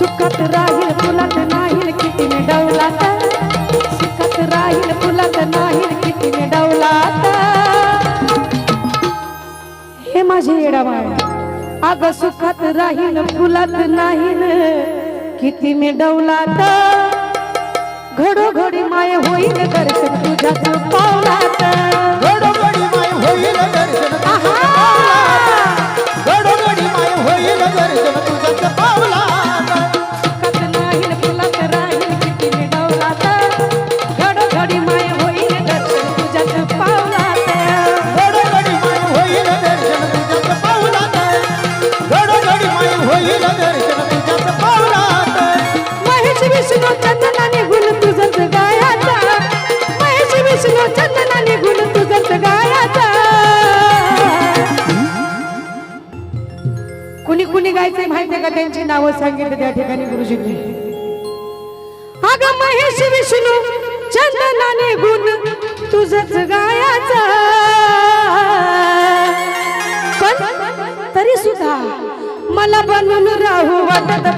सुखात राहील फुलात नाही किती डवलात सुखात राहील फुलात नाही किती डवलात हे माझे येडाबाळ अग सुखात राहील फुलात नाही किती मी डवलात घडोघडी माय होईल दर्शन तुझ्याच पावलात घडोघडी माय होईल दर्शन तुझ्याच पावलात घडोघडी माय होईल दर्शन तुझ्याच पावलात सुखात राहील फुलात राहील किती मी डवलात घडोघडी माय होईल दर्शन तुझ्याच पावलात घडोघडी माय होईल दर्शन तुझ्याच पावलात घडोघडी माय होईल दर्शन तुझ्याच पावलात महेश विष्णू चंदनाने गुण तुझंच गायाचा महेश विष्णू चंदनाने गुण तुझंच गायाचा कुणी कुणी गायचंय माहितीये का त्यांची नावं सांगितलं त्या ठिकाणी गुरुजींनी अगं महेश विष्णू चंदनाने गुण तुझंच गायाचा पण तरी सुद्धा मला बनून राहू वाटत